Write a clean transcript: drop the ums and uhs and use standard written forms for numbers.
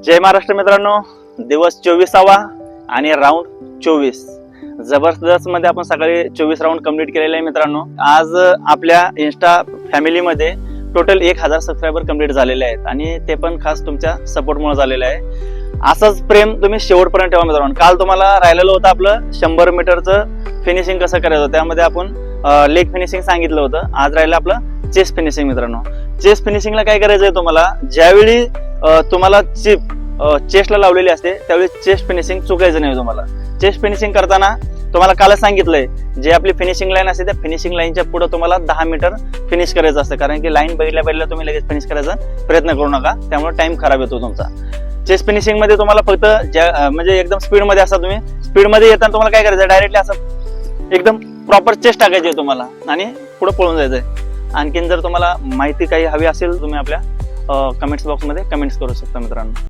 जय महाराष्ट्र मित्रांनो, दिवस 24वा आणि राऊंड 24. जबरदस्त मध्ये आपण सकाळी 24 राऊंड कंप्लीट केलेले आहे मित्रांनो. आज आपल्या इन्स्टा फॅमिलीमध्ये टोटल 1000 सबस्क्रायबर कंप्लीट झालेले आहेत आणि ते पण खास तुमच्या सपोर्टमुळे झालेलं आहे. असंच प्रेम तुम्ही शेवटपर्यंत ठेवा मित्रांनो. काल तुम्हाला राहिलेलं होतं आपलं 100 मीटरचं फिनिशिंग कसं करायचं, त्यामध्ये आपण लेग फिनिशिंग सांगितलं होतं. आज राहिलं आपलं चेस्ट फिनिशिंग मित्रांनो. चेस्ट फिनिशिंगला काय करायचंय तुम्हाला, ज्यावेळी तुम्हाला चिप चेस्टला लावलेली असते त्यावेळी चेस्ट फिनिशिंग चुकायचं नाही. तुम्हाला चेस्ट फिनिशिंग करताना तुम्हाला कालच सांगितलंय, जे आपली फिनिशिंग लाईन असते त्या फिनिशिंग लाईनच्या पुढे तुम्हाला 10 मीटर फिनिश करायचं असतं. कारण की लाईन बघितल्या तुम्ही लगेच फिनिश करायचा प्रयत्न करू नका, त्यामुळे टाइम खराब येतो तुमचा. चेस्ट फिनिशिंग मध्ये तुम्हाला फक्त म्हणजे एकदम स्पीड मध्ये असता, तुम्ही स्पीड मध्ये येताना तुम्हाला काय करायचं, डायरेक्टली असं एकदम प्रॉपर चेस्ट टाकायची आहे तुम्हाला आणि पुढे पळून जायचंय. आणखीन जर तुम्हाला माहिती काही हवी असेल तुम्ही आपल्या कमेंट्स बॉक्स मध्ये कमेंट्स करू शकता मित्रांनो.